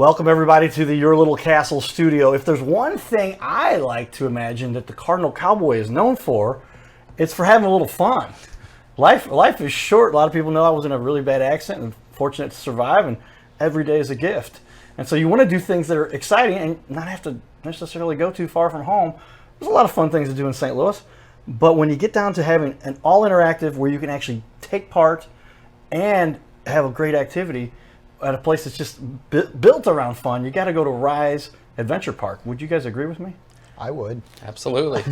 Welcome everybody to the Your Little Castle studio. If there's one thing I like to imagine that the Cardinal Cowboy is known for, it's for having a little fun. Life is short. A lot of people know I was in a really bad accident and fortunate to survive, and every day is a gift. And so you want to do things that are exciting and not have to necessarily go too far from home. There's a lot of fun things to do in St. Louis, but when you get down to having an all interactive where you can actually take part and have a great activity at a place that's just built around fun, you got to go to Ryze Adventure Park. Would you guys agree with me? I would. Absolutely.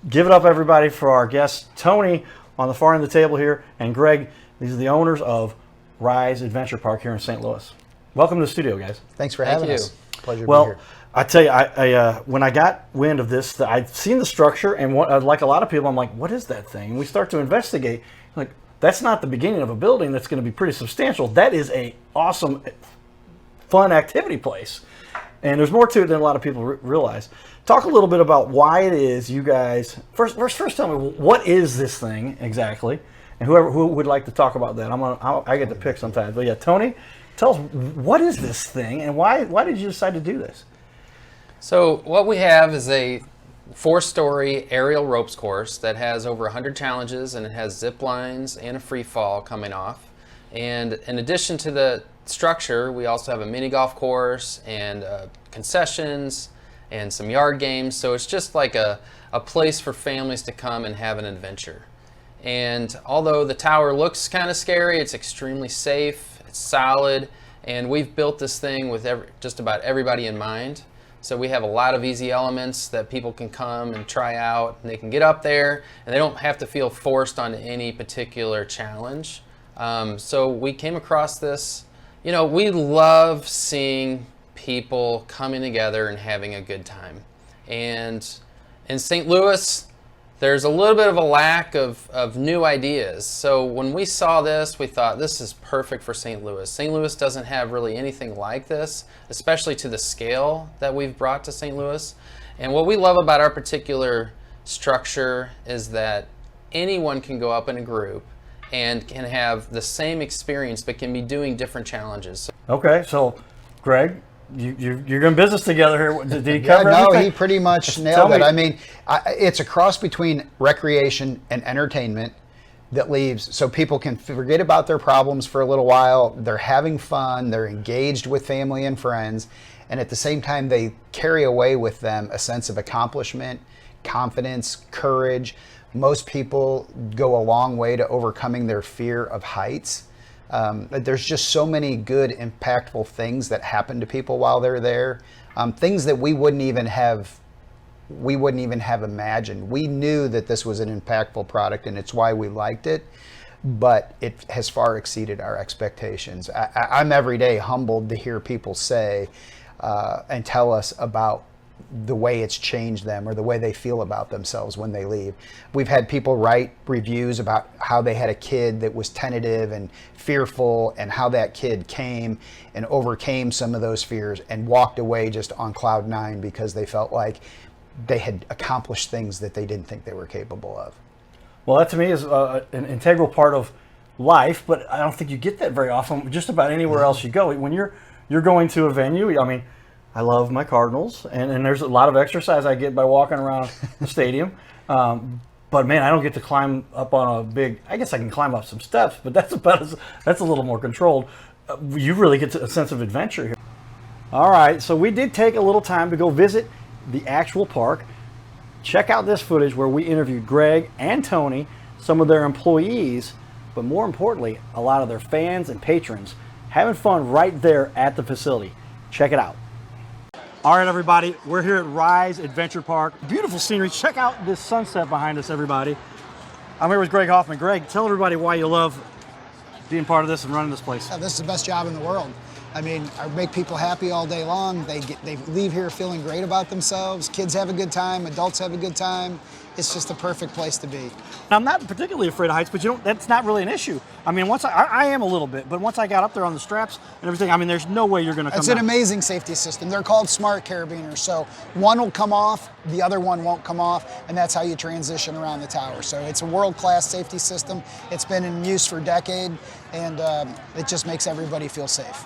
Give it up, everybody, for our guests, Tony on the far end of the table here, and Greg. These are the owners of Ryze Adventure Park here in St. Louis. Welcome to the studio, guys. Thanks for having us. Pleasure to be here. I tell you, I when I got wind of this, I'd seen the structure, and like a lot of people, I'm like, what is that thing? And we start to investigate. Like, that's not the beginning of a building that's going to be pretty substantial. That is a awesome, fun activity place. And there's more to it than a lot of people realize. Talk a little bit about why it is you guys, first tell me, what is this thing exactly? And who would like to talk about that? I get to pick sometimes. But yeah, Tony, tell us, what is this thing and why did you decide to do this? So what we have is a 4-story aerial ropes course that has over 100 challenges, and it has zip lines and a free fall coming off. And in addition to the structure, we also have a mini golf course and concessions and some yard games. So it's just like a place for families to come and have an adventure. And although the tower looks kind of scary, it's extremely safe, it's solid, and we've built this thing with just about everybody in mind. So we have a lot of easy elements that people can come and try out, and they can get up there and they don't have to feel forced on any particular challenge. So we came across this. You know, we love seeing people coming together and having a good time. And in St. Louis, there's a little bit of a lack of new ideas. So when we saw this, we thought this is perfect for St. Louis. St. Louis doesn't have really anything like this, especially to the scale that we've brought to St. Louis. And what we love about our particular structure is that anyone can go up in a group and can have the same experience, but can be doing different challenges. Okay, so Greg, you're doing business together here. Did he cover everything? No, he pretty much nailed it. I mean, it's a cross between recreation and entertainment that leaves so people can forget about their problems for a little while. They're having fun, they're engaged with family and friends, and at the same time they carry away with them a sense of accomplishment, confidence, courage. Most people go a long way to overcoming their fear of heights. There's just so many good, impactful things that happen to people while they're there. Things that we wouldn't even have imagined. We knew that this was an impactful product, and it's why we liked it, but it has far exceeded our expectations. I'm every day humbled to hear people say and tell us about the way it's changed them or the way they feel about themselves when they leave. We've had people write reviews about how they had a kid that was tentative and fearful, and how that kid came and overcame some of those fears and walked away just on cloud 9 because they felt like they had accomplished things that they didn't think they were capable of. Well, that to me is an integral part of life, but I don't think you get that very often just about anywhere else you go. When you're going to a venue, I mean, I love my Cardinals, and there's a lot of exercise I get by walking around the stadium. But man, I don't get to climb up on a big. I guess I can climb up some steps, but that's a little more controlled. You really get a sense of adventure here. All right, so we did take a little time to go visit the actual park. Check out this footage where we interviewed Greg and Tony, some of their employees, but more importantly, a lot of their fans and patrons having fun right there at the facility. Check it out. All right, everybody, we're here at Ryze Adventure Park. Beautiful scenery. Check out this sunset behind us, everybody. I'm here with Greg Hoffman. Greg, tell everybody why you love being part of this and running this place. Yeah, this is the best job in the world. I mean, I make people happy all day long. They leave here feeling great about themselves. Kids have a good time. Adults have a good time. It's just the perfect place to be. I'm not particularly afraid of heights, but that's not really an issue. I mean, once I am a little bit, but once I got up there on the straps and everything, I mean, there's no way you're going to come It's an down. amazing safety system. They're called smart carabiners. So one will come off, the other one won't come off, and that's how you transition around the tower. So it's a world-class safety system. It's been in use for decades, and it just makes everybody feel safe.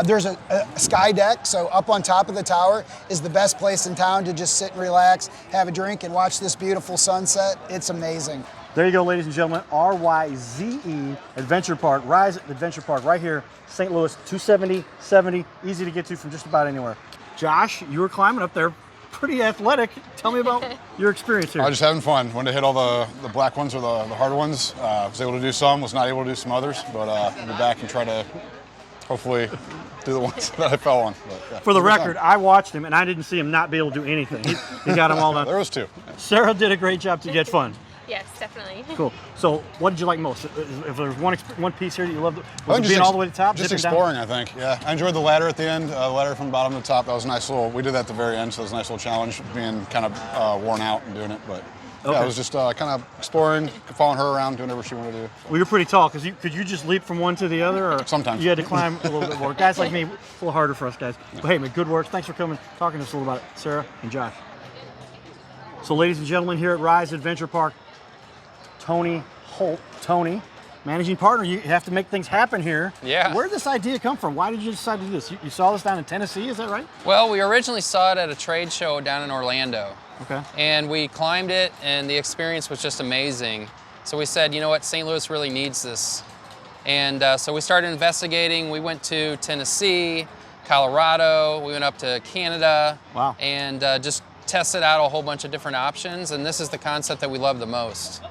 There's a sky deck, so up on top of the tower is the best place in town to just sit and relax, have a drink, and watch this beautiful sunset. It's amazing. There you go, ladies and gentlemen. RYZE Adventure Park, Ryze Adventure Park, right here, St. Louis, 270, easy to get to from just about anywhere. Josh, you were climbing up there, pretty athletic. Tell me about your experience here. I was just having fun. Wanted to hit all the black ones or the harder ones. Was able to do some, was not able to do some others, but I'll be back and try to hopefully do the ones that I fell on. But, yeah, For the record, I watched him and I didn't see him not be able to do anything. He got them all done. there was two. Sarah did a great job to get fun. Yes, definitely. Cool. So, what did you like most? If there's one piece here that you loved, I was think it being all the way to the top? Just dipping down? exploring, I think. Yeah, I enjoyed the ladder at the end. The ladder from bottom to top. That was a nice little. We did that at the very end, so it was a nice little challenge. Being kind of worn out and doing it, but yeah, Okay. it was just kind of exploring, following her around, doing whatever she wanted to do. Well, you're pretty tall. Could you just leap from one to the other, or Sometimes. you had to climb a little bit more? Guys like me, a little harder for us guys. But hey, man, good work. Thanks for coming, talking to us a little about it, Sarah and Josh. So, ladies and gentlemen, here at Ryze Adventure Park, Tony Holt, Tony, managing partner. You have to make things happen here. Yeah. Where did this idea come from? Why did you decide to do this? You saw this down in Tennessee, is that right? Well, we originally saw it at a trade show down in Orlando. Okay. And we climbed it, and the experience was just amazing. So we said, you know what, St. Louis really needs this. And so we started investigating. We went to Tennessee, Colorado, we went up to Canada. Wow. And just tested out a whole bunch of different options, and this is the concept that we love the most.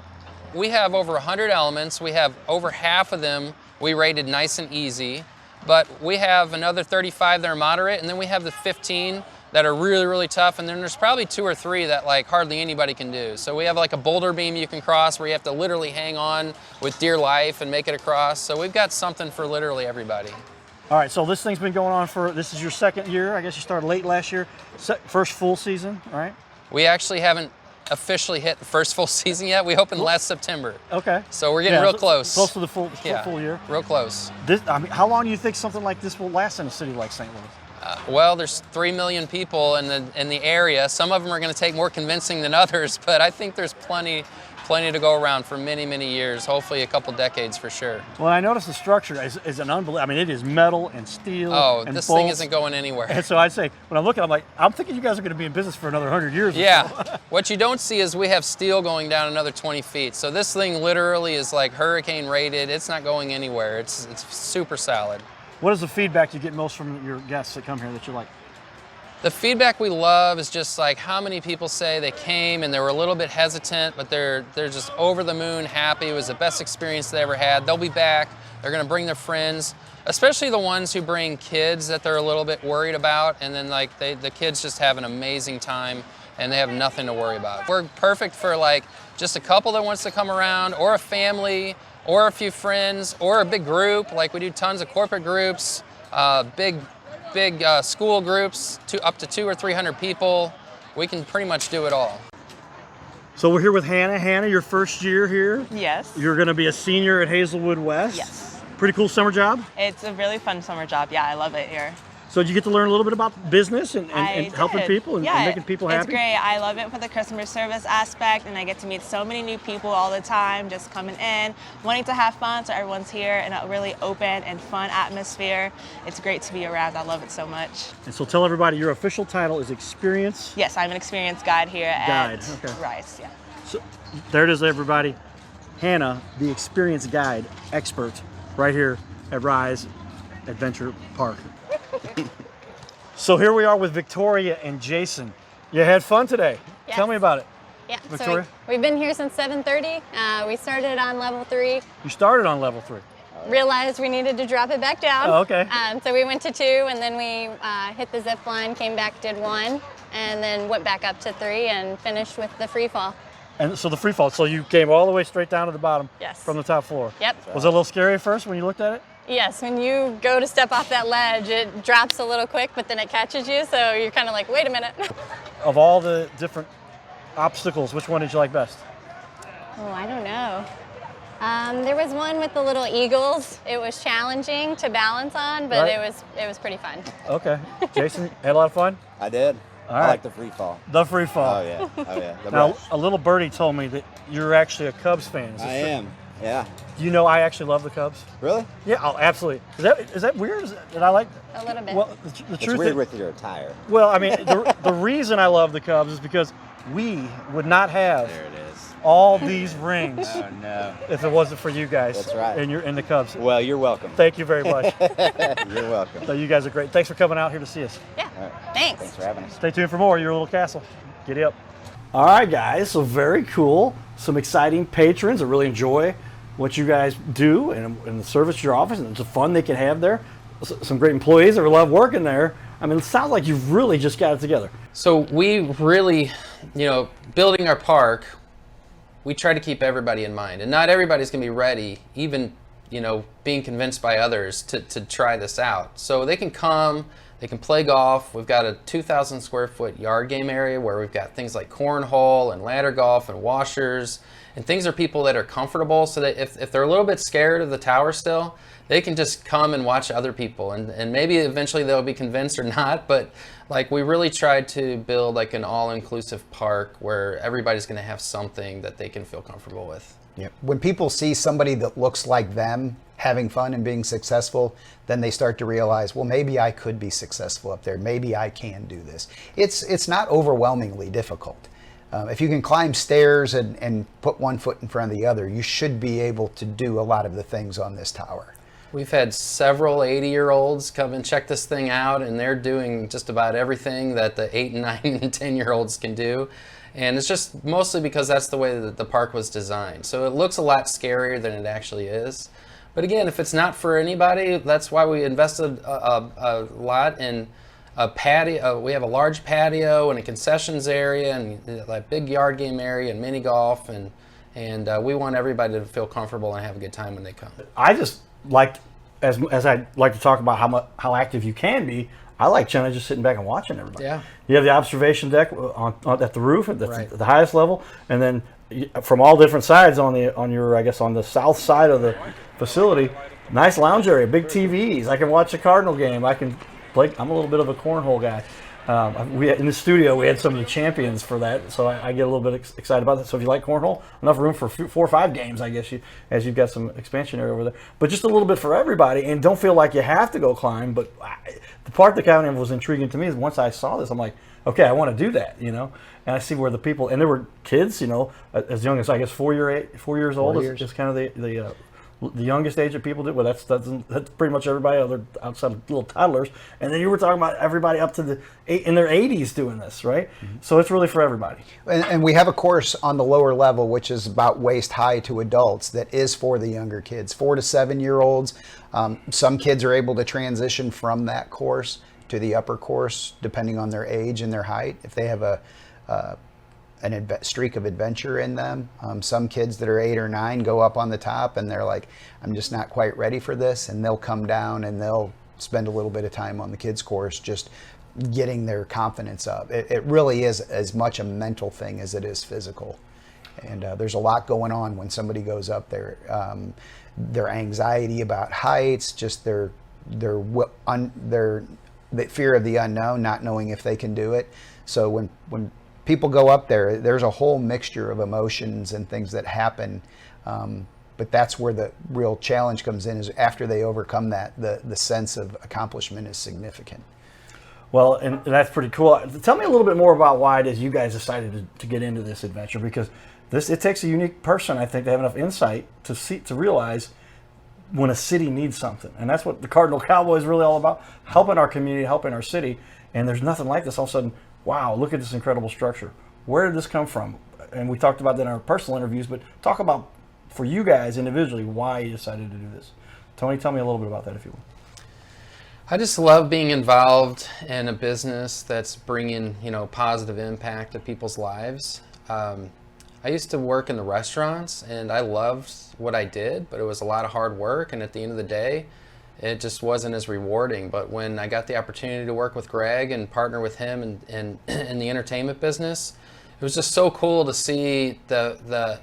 We have over 100 elements. We have over half of them we rated nice and easy, but we have another 35 that are moderate, and then we have the 15 that are really, really tough, and then there's probably 2 or 3 that like hardly anybody can do. So we have like a boulder beam you can cross where you have to literally hang on with dear life and make it across. So we've got something for literally everybody. All right, so this thing's been going on this is your second year. I guess you started late last year. First full season, all right? We actually haven't officially hit the first full season yet. We opened last September. Okay. So we're getting real close. Close to the full year. Real close. How long do you think something like this will last in a city like St. Louis? Well, there's 3 million people in the area. Some of them are going to take more convincing than others, but I think there's plenty to go around for many, many years, hopefully a couple decades for sure. Well, I noticed the structure is an unbelievable. I mean, it is metal and steel. Oh, and this bolts. thing isn't going anywhere. And so I'd say, when I'm looking, I'm thinking you guys are going to be in business for another 100 years. Yeah. What you don't see is we have steel going down another 20 feet. So this thing literally is like hurricane rated. It's not going anywhere. It's super solid. What is the feedback you get most from your guests that come here that you like? The feedback we love is just like how many people say they came and they were a little bit hesitant, but they're just over the moon happy. It was the best experience they ever had. They'll be back. They're going to bring their friends, especially the ones who bring kids that they're a little bit worried about. And then like the kids just have an amazing time and they have nothing to worry about. We're perfect for like just a couple that wants to come around, or a family, or a few friends, or a big group. Like we do tons of corporate groups, big school groups, up to 200 or 300 people. We can pretty much do it all. So we're here with Hannah. Hannah, your first year here. Yes. You're going to be a senior at Hazelwood West. Yes. Pretty cool summer job. It's a really fun summer job. Yeah, I love it here. So did you get to learn a little bit about business and helping did. people and making people happy? It's great. I love it for the customer service aspect, and I get to meet so many new people all the time, just coming in, wanting to have fun, so everyone's here in a really open and fun atmosphere. It's great to be around. I love it so much. And so tell everybody your official title is Experience Yes, I'm an experienced guide here at okay. Ryze. Yeah. So there it is, everybody. Hannah, the Experience Guide expert, right here at Ryze Adventure Park. So here we are with Victoria and Jason. You had fun today. Yes. Tell me about it. Yeah, Victoria? so we've been here since 7:30. We started on level 3. You started on level 3. Realized we needed to drop it back down. Oh, okay. So we went to 2, and then we hit the zip line, came back, did 1, and then went back up to 3 and finished with the free fall. And so the free fall, so you came all the way straight down to the bottom. Yes. From the top floor. Yep. Was it a little scary at first when you looked at it? Yes, when you go to step off that ledge, it drops a little quick, but then it catches you, so you're kind of like, wait a minute. Of all the different obstacles, which one did you like best? Oh, I don't know. There was one with the little eagles. It was challenging to balance on, but Right. it was pretty fun. Okay. Jason, had a lot of fun? I did. All I right. like the free fall. The free fall. Oh yeah. Oh yeah. The Now, best. a little birdie told me that you're actually a Cubs fan. Is this I true? am. Yeah. Do you know I actually love the Cubs? Really? Yeah, oh, absolutely. Is that weird? That I like? A little bit. Well, the It's truth weird is, with your attire. well, I mean, the reason I love the Cubs is because we would not have There it is. all these rings Oh no. if it wasn't for you guys. That's right. And you're in the Cubs. Well, you're welcome. Thank you very much. You're welcome. So you guys are great. Thanks for coming out here to see us. Yeah. All right. Thanks. Thanks for having us. Stay tuned for more. Your little castle. Giddy up. All right, guys. So very cool. Some exciting patrons that really enjoy what you guys do and the service to your office and the fun they can have there. Some great employees that love working there. I mean, it sounds like you've really just got it together. So we really, building our park, we try to keep everybody in mind. And not everybody's going to be ready, even, being convinced by others to try this out. So they can come, they can play golf. We've got a 2,000 square foot yard game area where we've got things like cornhole and ladder golf and washers. And things are people that are comfortable, so that if they're a little bit scared of the tower still, they can just come and watch other people. And maybe eventually they'll be convinced or not, but like we really tried to build like an all-inclusive park where everybody's gonna have something that they can feel comfortable with. Yep. When people see somebody that looks like them having fun and being successful, then they start to realize, well, maybe I could be successful up there. Maybe I can do this. It's not overwhelmingly difficult. If you can climb stairs and put one foot in front of the other, you should be able to do a lot of the things on this tower. We've had several 80-year-olds come and check this thing out, and they're doing just about everything that the 8 and 9 and 10-year-olds can do. And it's just mostly because that's the way that the park was designed. So it looks a lot scarier than it actually is. But again, if it's not for anybody, that's why we invested a lot in a patio. We have a large patio and a concessions area and a big yard game area and mini golf, and we want everybody to feel comfortable and have a good time when they come. I just like, as I like to talk about how active you can be, I like Jenna just sitting back and watching everybody. Yeah. You have the observation deck on at the roof at Right. the highest level, and then from all different sides on the south side of the facility, nice lounge area, big TVs. I can watch a Cardinal game. I can play. I'm a little bit of a cornhole guy. In the studio, we had some of the champions for that, so I get a little bit excited about that. So if you like cornhole, enough room for 4 or 5 games, I guess, as you've got some expansion area over there. But just a little bit for everybody, and don't feel like you have to go climb. But the part that kind of was intriguing to me is once I saw this, I'm like, okay, I want to do that, And I see where the people, and there were kids, as young as I guess 4 years old is kind of the youngest age that people do. Well, that's pretty much everybody other outside of little toddlers. And then you were talking about everybody up to in their 80s doing this, right? Mm-hmm. So it's really for everybody. And we have a course on the lower level, which is about waist high to adults, that is for the younger kids, 4 to 7 year olds. Some kids are able to transition from that course to the upper course, depending on their age and their height. If they have a streak of adventure in them. Some kids that are 8 or 9 go up on the top and they're like, I'm just not quite ready for this, and they'll come down and they'll spend a little bit of time on the kids course just getting their confidence up. It really is as much a mental thing as it is physical, and there's a lot going on when somebody goes up there. Their anxiety about heights, just their fear of the unknown, not knowing if they can do it. So when people go up there, there's a whole mixture of emotions and things that happen. But that's where the real challenge comes in, is after they overcome that, the sense of accomplishment is significant. Well, and that's pretty cool. Tell me a little bit more about why it is you guys decided to get into this adventure, because it takes a unique person, I think, to have enough insight to realize when a city needs something. And that's what the Cardinal Cowboy is really all about, helping our community, helping our city. And there's nothing like this. All of a sudden, wow, look at this incredible structure. Where did this come from? And we talked about that in our personal interviews, but talk about, for you guys individually, why you decided to do this. Tony, tell me a little bit about that, if you will. I just love being involved in a business that's bringing, positive impact to people's lives. I used to work in the restaurants, and I loved what I did, but it was a lot of hard work, and at the end of the day, it just wasn't as rewarding. But when I got the opportunity to work with Greg and partner with him in the entertainment business, it was just so cool to see the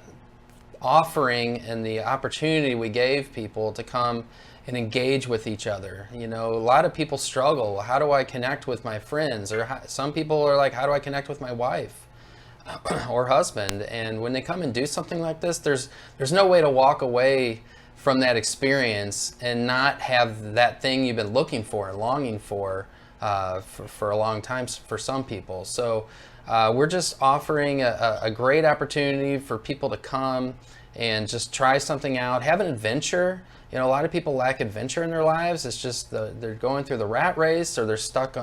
offering and the opportunity we gave people to come and engage with each other. A lot of people struggle. How do I connect with my friends? Or some people are like, how do I connect with my wife? or husband. And when they come and do something like this, there's no way to walk away from that experience and not have that thing you've been looking for and longing for a long time for some people. So we're just offering a great opportunity for people to come and just try something out, have an adventure. You know, a lot of people lack adventure in their lives. It's just they're going through the rat race, or they're stuck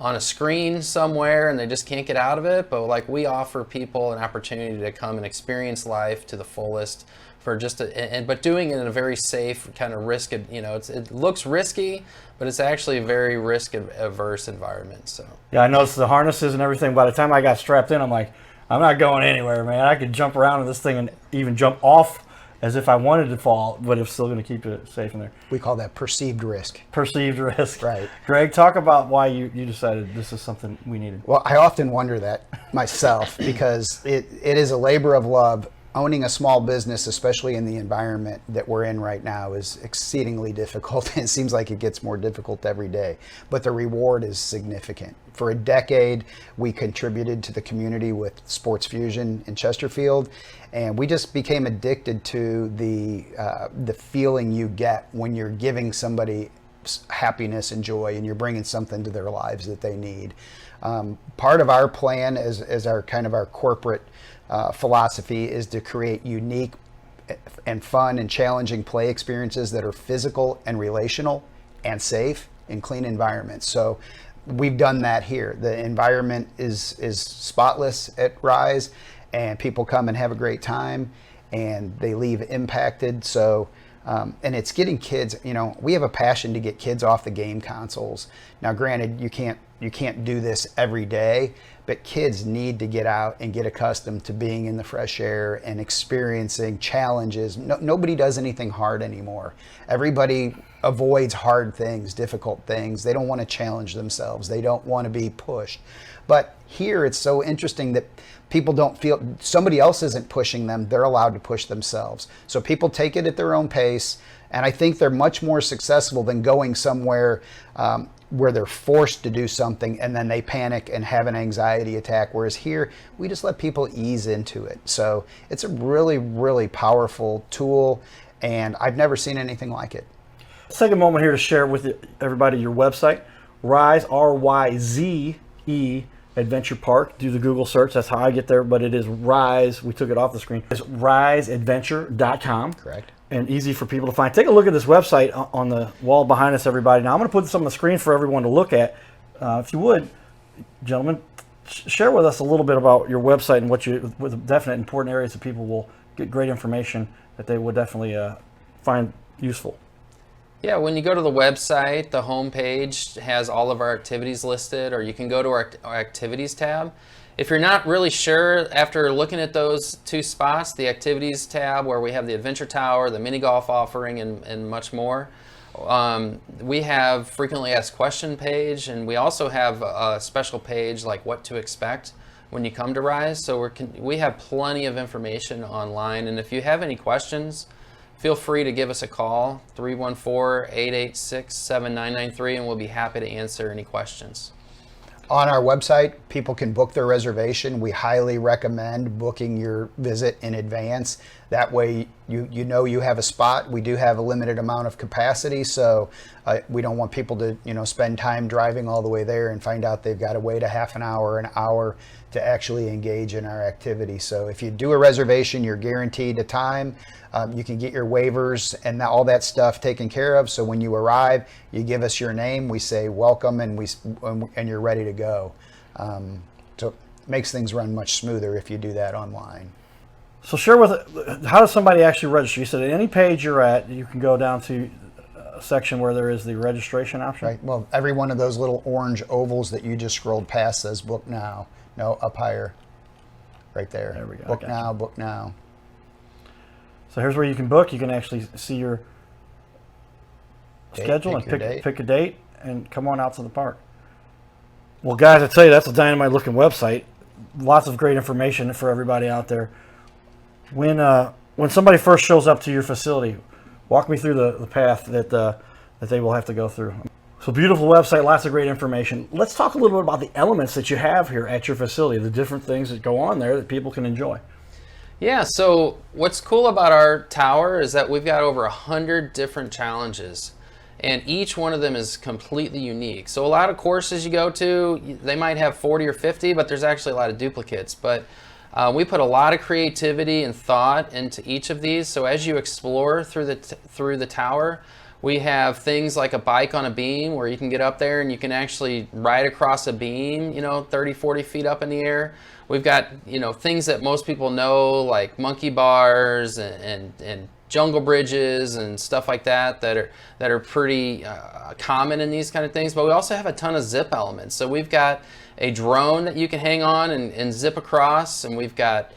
on a screen somewhere and they just can't get out of it. But like, we offer people an opportunity to come and experience life to the fullest for just but doing it in a very safe kind of it looks risky, but it's actually a very risk averse environment. So yeah, I noticed the harnesses and everything. By the time I got strapped in, I'm like, I'm not going anywhere, man. I could jump around in this thing and even jump off as if I wanted to fall, but it's still going to keep it safe in there. We call that perceived risk. Perceived risk. Right. Greg, talk about why you decided this is something we needed. Well, I often wonder that myself because it is a labor of love. Owning a small business, especially in the environment that we're in right now, is exceedingly difficult. It seems like it gets more difficult every day, but the reward is significant. For a decade, we contributed to the community with Sports Fusion in Chesterfield, and we just became addicted to the feeling you get when you're giving somebody happiness and joy, and you're bringing something to their lives that they need. Part of our plan as our kind of our corporate philosophy is to create unique and fun and challenging play experiences that are physical and relational and safe in clean environments. So we've done that here. The environment is spotless at Ryze, and people come and have a great time and they leave impacted. So and it's getting kids, we have a passion to get kids off the game consoles. Now, granted, you can't do this every day, but kids need to get out and get accustomed to being in the fresh air and experiencing challenges. Nobody does anything hard anymore. Everybody avoids hard things, difficult things. They don't want to challenge themselves. They don't want to be pushed. But here it's so interesting that people don't feel somebody else isn't pushing them. They're allowed to push themselves. So people take it at their own pace. And I think they're much more successful than going somewhere where they're forced to do something and then they panic and have an anxiety attack. Whereas here, we just let people ease into it. So it's a really, really powerful tool, and I've never seen anything like it. Let's take a moment here to share with everybody your website, Ryze, R-Y-Z-E, Adventure Park. Do the Google search. That's how I get there, but it is Ryze. We took it off the screen. It's ryzeadventure.com. Correct. And easy for people to find. Take a look at this website on the wall behind us, everybody. Now, I'm going to put this on the screen for everyone to look at. If you would, gentlemen, share with us a little bit about your website and with definite important areas that people will get great information that they would definitely find useful. Yeah, when you go to the website, the homepage has all of our activities listed, or you can go to our activities tab. If you're not really sure after looking at those two spots, the activities tab where we have the adventure tower, the mini golf offering, and much more, we have frequently asked question page, and we also have a special page like what to expect when you come to Ryze. So we have plenty of information online, and if you have any questions, feel free to give us a call, 314-886-7993, and we'll be happy to answer any questions. On our website, people can book their reservation. We highly recommend booking your visit in advance. That way you know you have a spot. We do have a limited amount of capacity, so we don't want people to spend time driving all the way there and find out they've got to wait a half an hour to actually engage in our activity. So if you do a reservation, you're guaranteed a time. You can get your waivers and all that stuff taken care of. So when you arrive, you give us your name, we say welcome, and you're ready to go. So it makes things run much smoother if you do that online. So share how does somebody actually register? You said at any page you're at, you can go down to a section where there is the registration option. Right. Well, every one of those little orange ovals that you just scrolled past says book now. No, up higher. Right there. There we go. Book now, book now. So here's where you can book. You can actually see your schedule and pick a date and come on out to the park. Well, guys, I tell you, that's a dynamite looking website. Lots of great information for everybody out there. When somebody first shows up to your facility, walk me through the path that they will have to go through. So beautiful website, lots of great information. Let's talk a little bit about the elements that you have here at your facility, the different things that go on there that people can enjoy. Yeah, so what's cool about our tower is that we've got over 100 different challenges, and each one of them is completely unique. So a lot of courses you go to, they might have 40 or 50, but there's actually a lot of duplicates. But we put a lot of creativity and thought into each of these. So as you explore through the tower, we have things like a bike on a beam where you can get up there and you can actually ride across a beam, 30, 40 feet up in the air. We've got, things that most people know, like monkey bars and jungle bridges and stuff like that are pretty common in these kind of things. But we also have a ton of zip elements. So we've got a drone that you can hang on and zip across, and we've got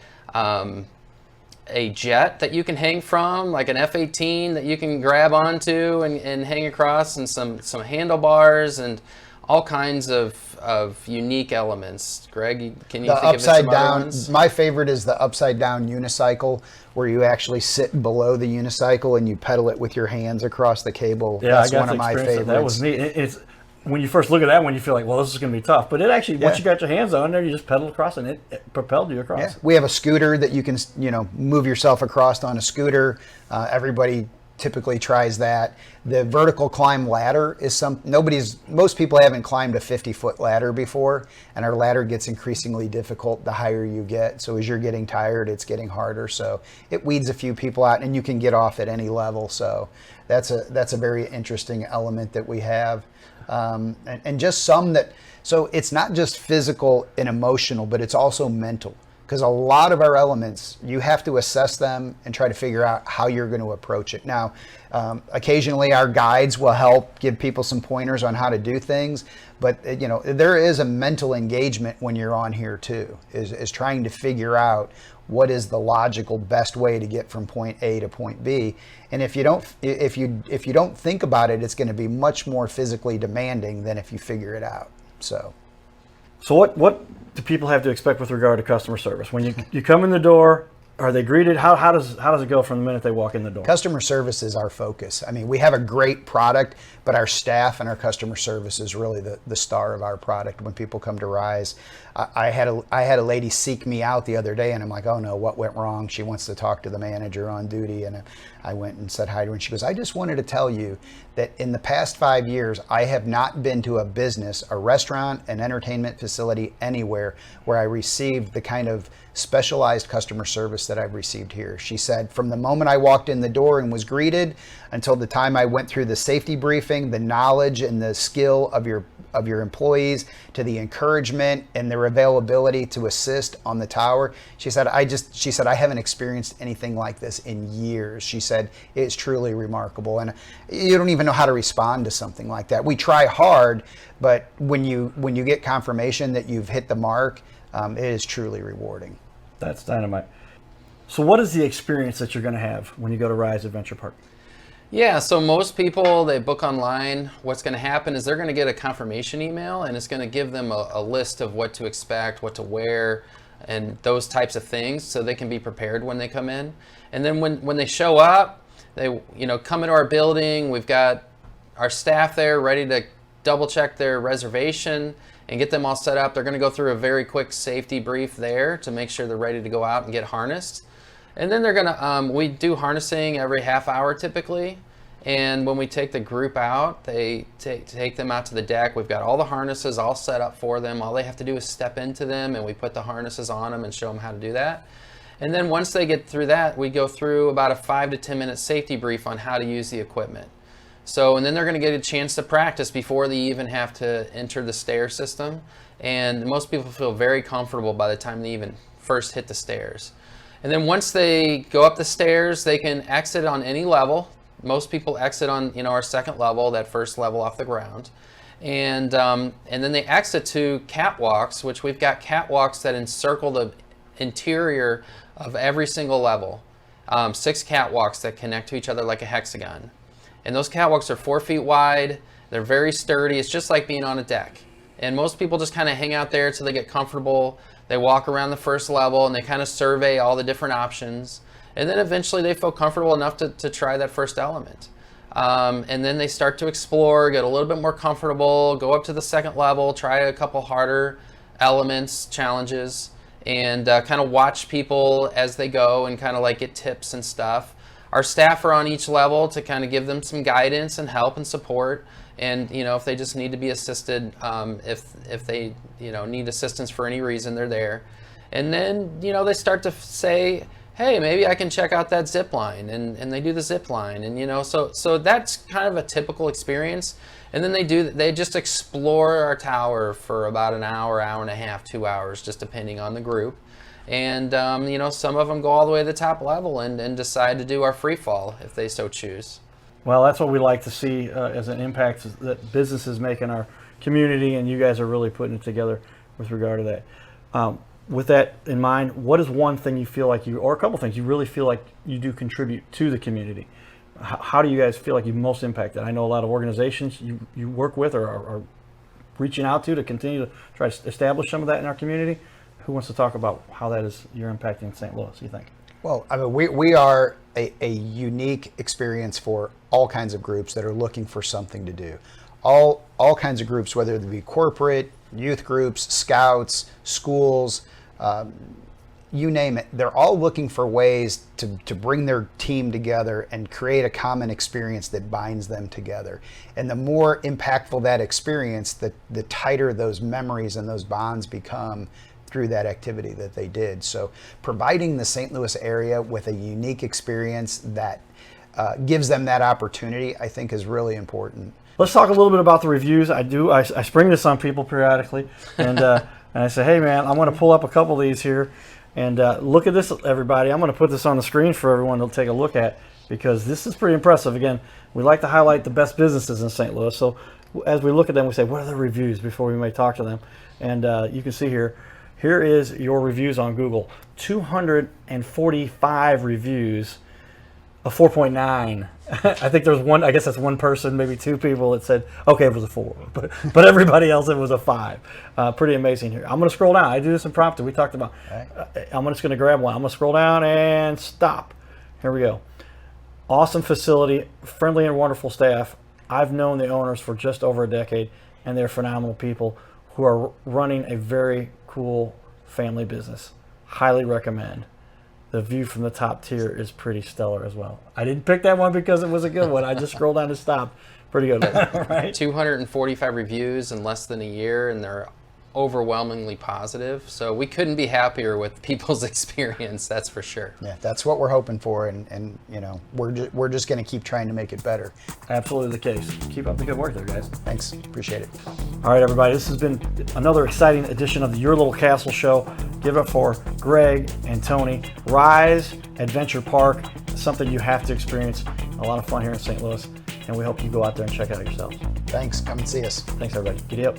a jet that you can hang from, like an F-18 that you can grab onto and hang across, and some handlebars and all kinds of unique elements. Greg, can you think of some other ones? My favorite is the upside down unicycle, where you actually sit below the unicycle and you pedal it with your hands across the cable. Yeah, that's I got one to of my experience favorites. that. That was neat. It's when you first look at that one, you feel like, well, this is going to be tough. But it actually, once you got your hands on there, you just pedal across, and it propelled you across. Yeah. We have a scooter that you can, move yourself across on a scooter. Everybody typically tries that. The vertical climb ladder is most people haven't climbed a 50-foot ladder before, and our ladder gets increasingly difficult the higher you get. So as you're getting tired, it's getting harder. So it weeds a few people out, and you can get off at any level. So that's a very interesting element that we have. And just so it's not just physical and emotional, but it's also mental. Because a lot of our elements, you have to assess them and try to figure out how you're going to approach it. Now, occasionally our guides will help give people some pointers on how to do things, but there is a mental engagement when you're on here too, is trying to figure out what is the logical best way to get from point A to point B. And if you don't think about it, it's going to be much more physically demanding than if you figure it out. So what do people have to expect with regard to customer service? When you come in the door, are they greeted? How does it go from the minute they walk in the door? Customer service is our focus. I mean, we have a great product, but our staff and our customer service is really the star of our product when people come to Ryze. I had a lady seek me out the other day, and I'm like, oh no, what went wrong? She wants to talk to the manager on duty, and I went and said hi to her, and she goes, I just wanted to tell you that in the past 5 years, I have not been to a business, a restaurant, an entertainment facility, anywhere where I received the kind of specialized customer service that I've received here. She said, from the moment I walked in the door and was greeted until the time I went through the safety briefing, the knowledge and the skill of your employees, to the encouragement and their availability to assist on the tower. She said, I haven't experienced anything like this in years. She said, it's truly remarkable. And you don't even know how to respond to something like that. We try hard, but when you get confirmation that you've hit the mark, it is truly rewarding. That's dynamite. So what is the experience that you're going to have when you go to Ryze Adventure Park? Yeah, so most people, they book online. What's going to happen is they're going to get a confirmation email, and it's going to give them a list of what to expect, what to wear, and those types of things, so they can be prepared when they come in. And then when they show up, they come into our building. We've got our staff there ready to double check their reservation and get them all set up. They're going to go through a very quick safety brief there to make sure they're ready to go out and get harnessed. And then they're going to, we do harnessing every half hour typically. And when we take the group out, they take them out to the deck. We've got all the harnesses all set up for them. All they have to do is step into them, and we put the harnesses on them and show them how to do that. And then once they get through that, we go through about a 5 to 10 minute safety brief on how to use the equipment. So, and then they're going to get a chance to practice before they even have to enter the stair system. And most people feel very comfortable by the time they even first hit the stairs. And then once they go up the stairs, they can exit on any level. Most people exit on our second level, that first level off the ground. And then they exit to catwalks, which we've got catwalks that encircle the interior of every single level. 6 catwalks that connect to each other like a hexagon. And those catwalks are 4 feet wide. They're very sturdy. It's just like being on a deck. And most people just kind of hang out there until they get comfortable. They walk around the first level and they kind of survey all the different options. And then eventually they feel comfortable enough to try that first element. And then they start to explore, get a little bit more comfortable, go up to the second level, try a couple harder elements, challenges, and kind of watch people as they go and kind of like get tips and stuff. Our staff are on each level to kind of give them some guidance and help and support. And if they just need to be assisted, if they need assistance for any reason, they're there. And then they start to say, hey, maybe I can check out that zip line, and they do the zip line, and so that's kind of a typical experience. And then they just explore our tower for about an hour, hour and a half, 2 hours, just depending on the group. And some of them go all the way to the top level and decide to do our free fall if they so choose. Well, that's what we like to see as an impact that businesses make in our community, and you guys are really putting it together with regard to that. With that in mind, what is one thing you feel like or a couple things you really feel like you do contribute to the community? How do you guys feel like you've most impacted? I know a lot of organizations you work with or are reaching out to continue to try to establish some of that in our community. Who wants to talk about how that is you're impacting St. Louis, you think? Well, I mean, we are a unique experience for all kinds of groups that are looking for something to do. All kinds of groups, whether they be corporate, youth groups, scouts, schools, you name it. They're all looking for ways to bring their team together and create a common experience that binds them together. And the more impactful that experience, the tighter those memories and those bonds become through that activity that they did. So providing the St. Louis area with a unique experience that gives them that opportunity, I think is really important. Let's talk a little bit about the reviews. I spring this on people periodically, and and I say, hey man, I'm going to pull up a couple of these here, and look at this, everybody. I'm going to put this on the screen for everyone to take a look at, because this is pretty impressive. Again, we like to highlight the best businesses in St. Louis, so as we look at them, we say, what are the reviews before we may talk to them? And you can see here is your reviews on Google. 245 reviews, a 4.9. I think there's one, I guess that's one person, maybe two people that said, okay, it was a 4, but everybody else, it was a 5. Pretty amazing here. I'm going to scroll down. I do this impromptu. We talked about, I'm just going to grab one. I'm going to scroll down and stop. Here we go. Awesome facility, friendly and wonderful staff. I've known the owners for just over a decade, and they're phenomenal people who are running a very cool family business. Highly recommend. The view from the top tier is pretty stellar as well. I didn't pick that one because it was a good one. I just scrolled down and stopped. Pretty good one, right? 245 reviews in less than a year, and they're overwhelmingly positive. So we couldn't be happier with people's experience, that's for sure. Yeah, that's what we're hoping for, and we're just going to keep trying to make it better. Absolutely the case. Keep up the good work there, guys. Thanks, appreciate it. All right, everybody, this has been another exciting edition of the Your Little Castle Show. Give it up for Greg and Tony. Ryze Adventure Park, something you have to experience. A lot of fun here in St. Louis, and we hope you go out there and check it out yourselves. Thanks, come and see us. Thanks, everybody. Giddy up.